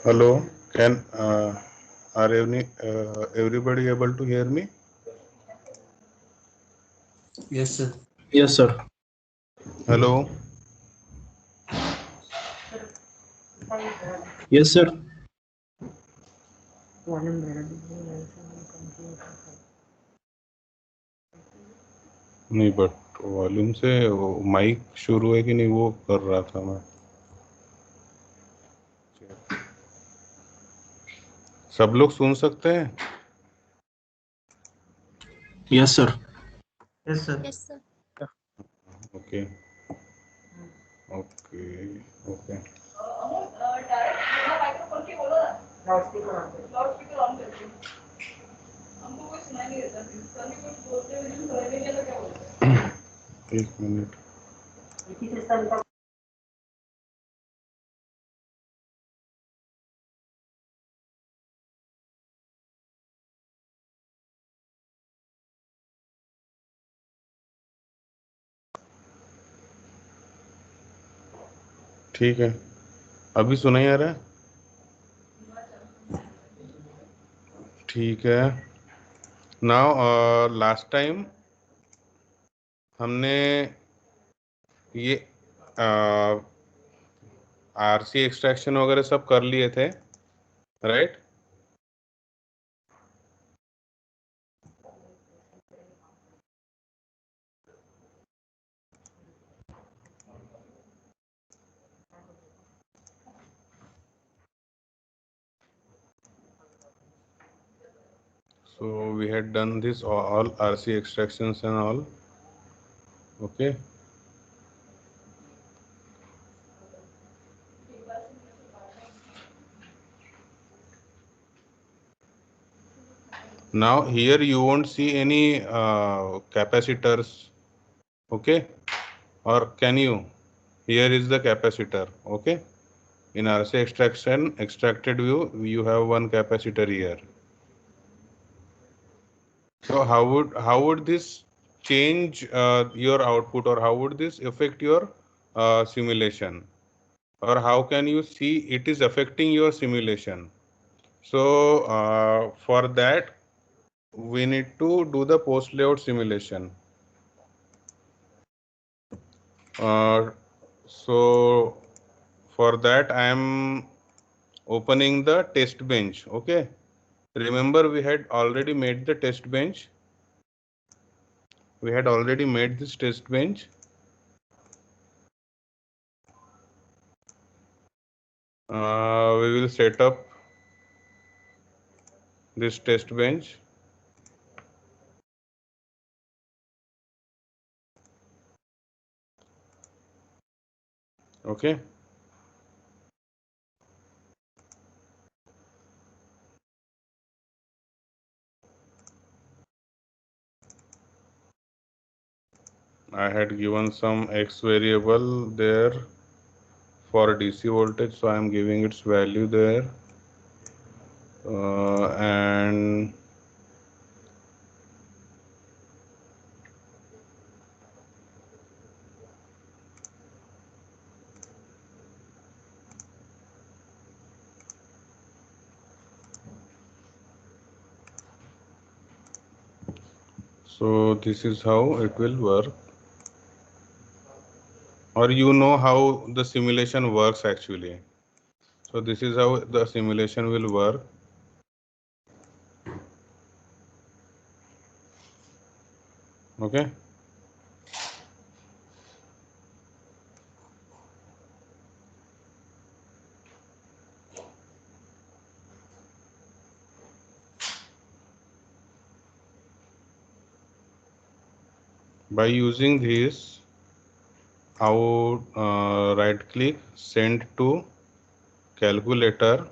Hello, can are everybody able to hear me? Yes, sir. Yes, sir. Hello, Yes, sir. नहीं but volume से mic शुरू है कि नहीं वो कर रहा था मैं। सब लोग सुन सकते हैं? Yes, sir. Yes, sir. Yes, sir. Okay okay okay एक मिनट। ठीक है, अभी सुनाई आ रहा है? ठीक है। नाउ लास्ट टाइम हमने ये आरसी एक्सट्रैक्शन वगैरह सब कर लिए थे, right? So we had done this all RC extractions and all. Okay. Now here you won't see any capacitors. Okay. Or can you? Here is the capacitor. Okay. In RC extraction, extracted view, you have one capacitor here. So how would this change your output, or how would this affect your simulation, or how can you see it is affecting your simulation? So for that we need to do the post layout simulation. So for that I am opening the test bench. Okay, remember we had already made the test bench. We had already made this test bench. We will set up this test bench. Okay. I had given some x variable there for DC voltage, so I am giving its value there, and so this is how it will work. Or you know how the simulation works actually. So this is how the simulation will work. Okay. By using this, I would right click, send to calculator.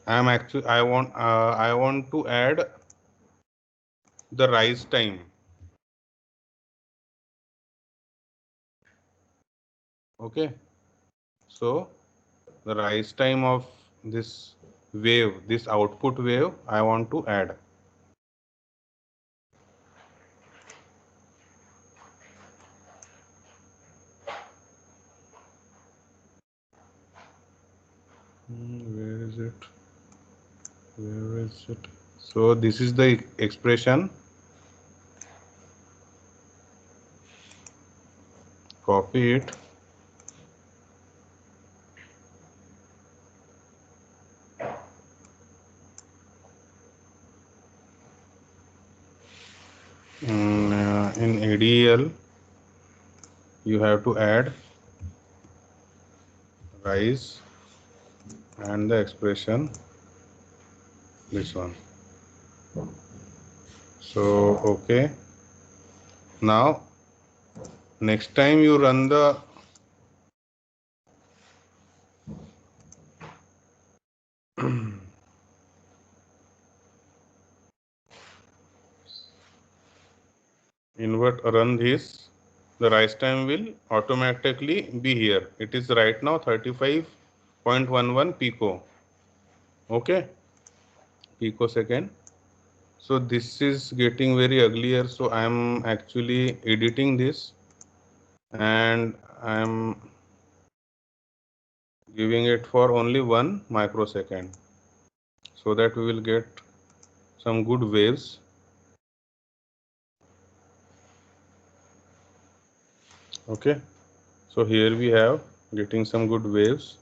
I want to add the rise time. Okay, so the rise time of this wave, this output wave, I want to add. Where is it? Where is it? So this is the expression. Copy it. In ADL, you have to add rise and the expression, this one. So okay, now next time you run the run this, the rise time will automatically be here. It is right now 35.11 pico. Okay, picosecond. So this is getting very uglier, so I am actually editing this and I am giving it for only 1 microsecond so that we will get some good waves. Okay, so here we have getting some good waves,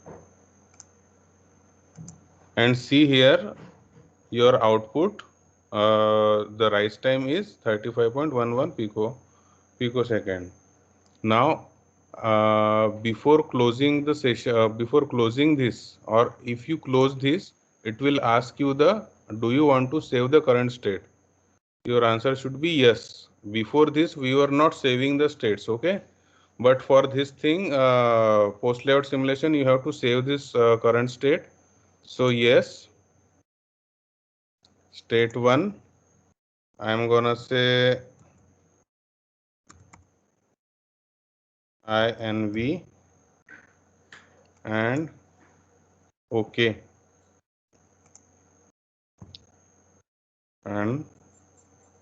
and see here your output, the rise time is 35.11 picosecond. Now before closing the session, before closing this, or if you close this, it will ask you the, do you want to save the current state? Your answer should be yes. Before this we were not saving the states. Okay, but for this thing, post layout simulation, you have to save this current state. So yes, state 1, I am gonna say INV and OK, and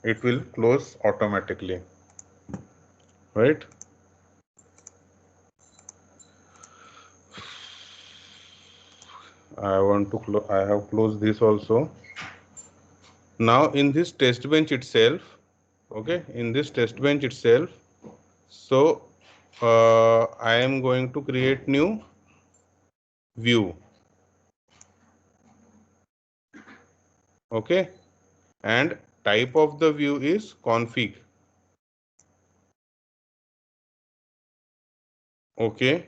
it will close automatically, right? I have closed this also. Now in this test bench itself, okay, in this test bench itself, so I am going to create new view. Okay, and type of the view is config. Okay,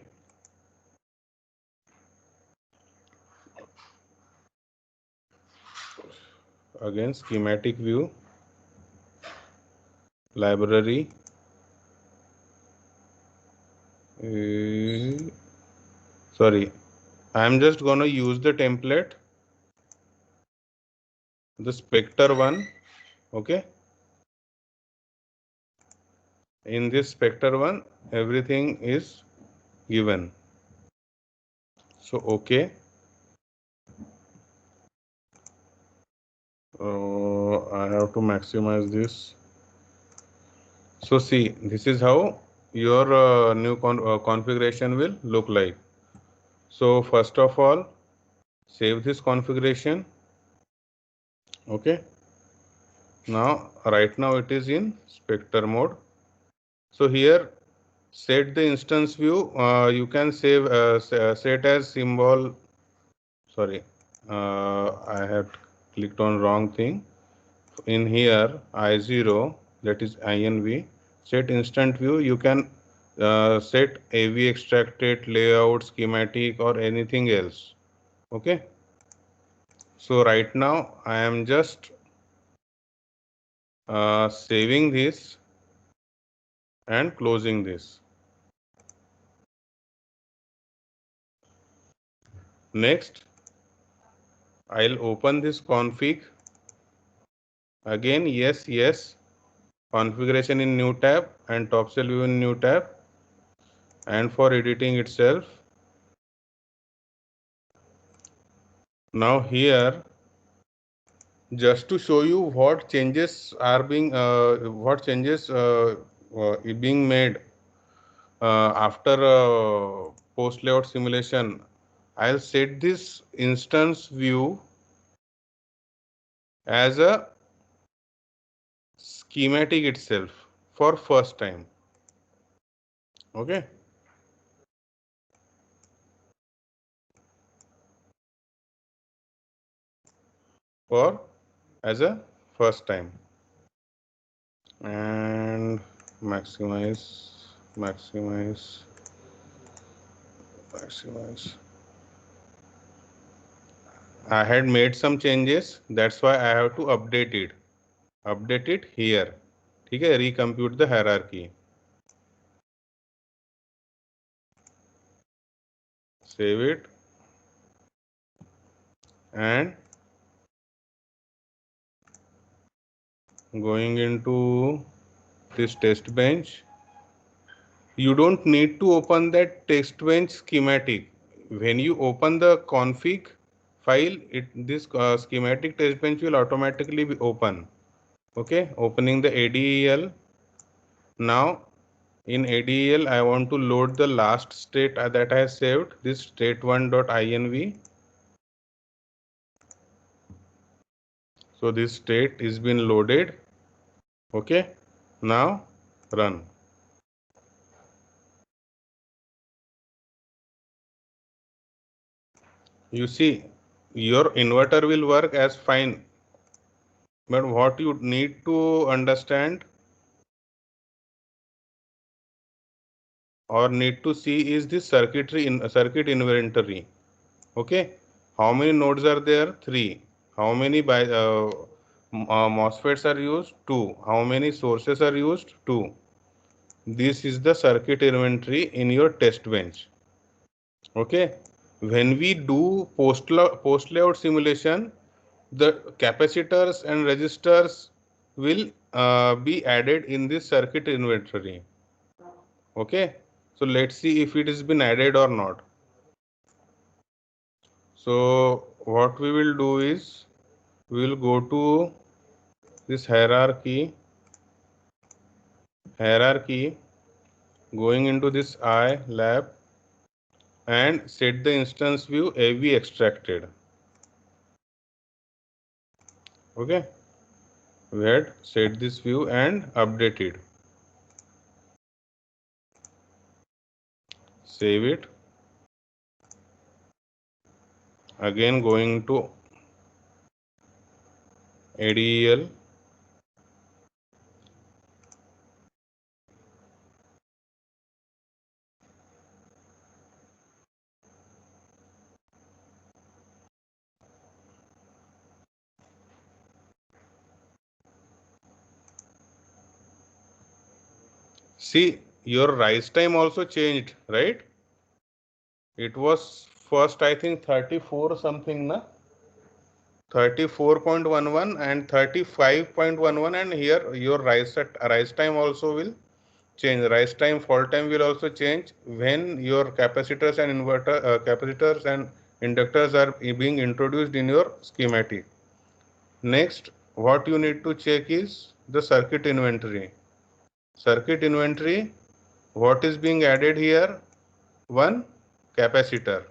again schematic view, library, sorry, I am just gonna use the template, the Spectre one. Okay, in this Spectre one, everything is given. So okay, I have to maximize this. So see, this is how your new configuration will look like. So first of all, save this configuration. Okay, now right now it is in Spectre mode. So here set the instance view, you can save set as symbol, sorry, I had clicked on wrong thing. In here I0, that is INV, set instant view, you can set AV extracted, layout, schematic, or anything else. Okay, so right now I am just saving this and closing this. Next, I'll open this config. Again, yes, configuration in new tab and top cell view in new tab. And for editing itself, now here, just to show you what changes are being being made after post layout simulation, I'll set this instance view as a schematic itself for first time. Okay. For as a first time. And maximize. I had made some changes, that's why I have to update it. Update it here. ठीक है, recompute the hierarchy. Save it and going into this test bench. You don't need to open that test bench schematic. When you open the config file, this schematic test bench will automatically be open. Okay, opening the ADEL. Now in ADEL, I want to load the last state that I have saved, this state1.inv. So this state is been loaded. Okay, now run. You see, your inverter will work as fine. But what you need to understand or need to see is the circuit inventory. Okay, how many nodes are there? 3. How many MOSFETs are used? 2. How many sources are used? 2. This is the circuit inventory in your test bench. Okay, when we do post layout simulation, the capacitors and resistors will be added in this circuit inventory. Okay, so let's see if it has been added or not. So what we will do is we will go to this hierarchy, going into this I lab and set the instance view AV extracted. Okay, we had set this view and updated. Save it. Again going to ADEL. See, your rise time also changed, right? It was first, I think 34 something, na? 34.11 and 35.11, and here your rise time also will change. Rise time, fall time will also change when your capacitors and inductors are being introduced in your schematic. Next, what you need to check is the circuit inventory. Circuit inventory, what is being added here? One capacitor.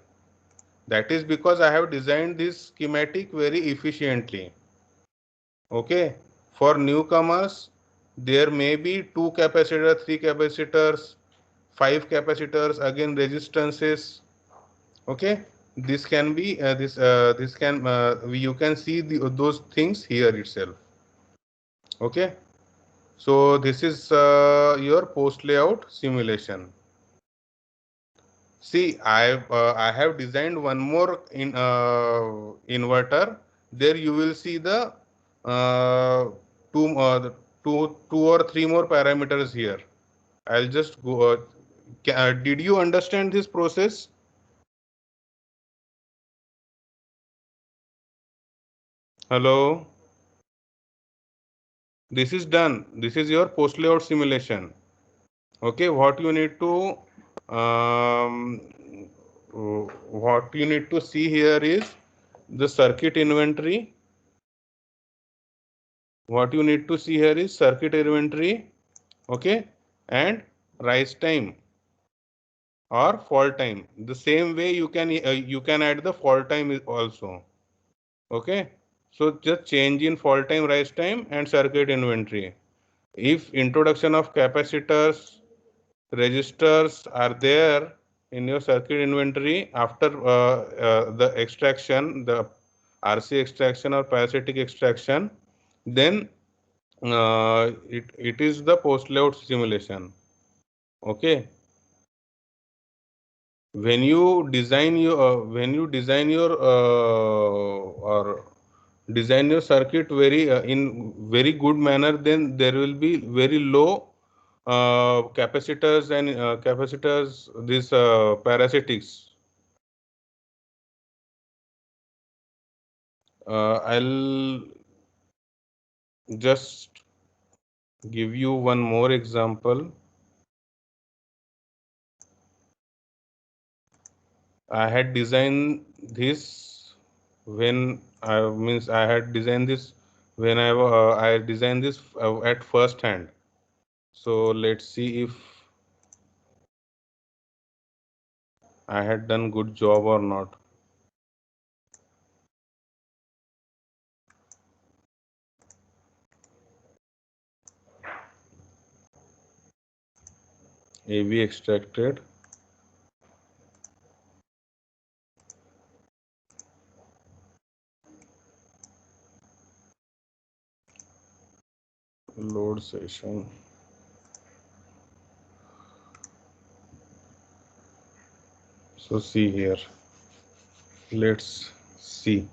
That is because I have designed this schematic very efficiently. Okay, for newcomers, there may be 2 capacitors, 3 capacitors, 5 capacitors, again resistances. Okay, this can be you can see those things here itself. Okay, so this is your post layout simulation. See, I have designed one more inverter. There you will see the uh, two or three more parameters here. I'll just go. Did you understand this process? Hello. This is done. This is your post layout simulation. Okay. Um, what you need to see here is the circuit inventory. What you need to see here is circuit inventory, okay, and rise time or fault time. The same way you can add the fault time also. Okay, so just change in fault time, rise time, and circuit inventory. If introduction of capacitors, resistors are there in your circuit inventory after the extraction, the RC extraction or parasitic extraction, then it is the post layout simulation. Okay, when you design your or design your circuit very in very good manner, then there will be very low capacitors and capacitors, these parasitics. I'll just give you one more example. I had designed this when I had designed this when I designed this at first hand. So let's see if I had done good job or not. AV extracted, load session. So see here. Let's see.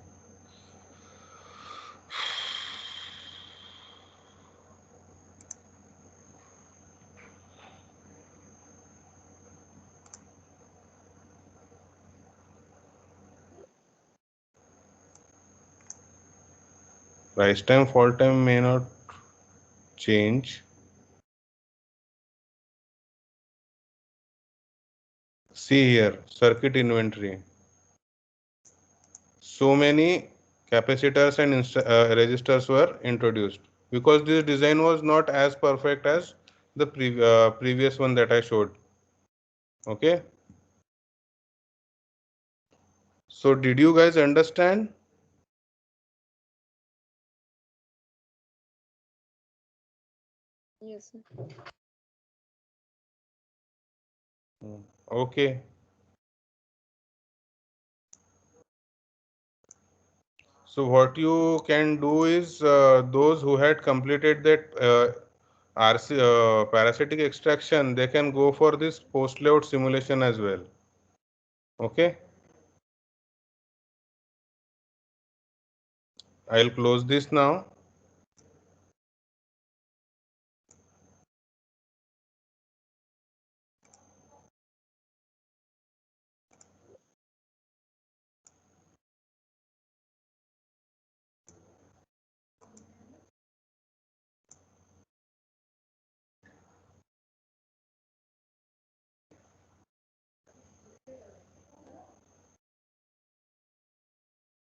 Rise time, fall time may not change. See here, circuit inventory. So many capacitors and resistors were introduced because this design was not as perfect as the previous one that I showed. Okay. So did you guys understand? Yes, sir. Okay. So what you can do is those who had completed that RC parasitic extraction, they can go for this post layout simulation as well. Okay. I'll close this now.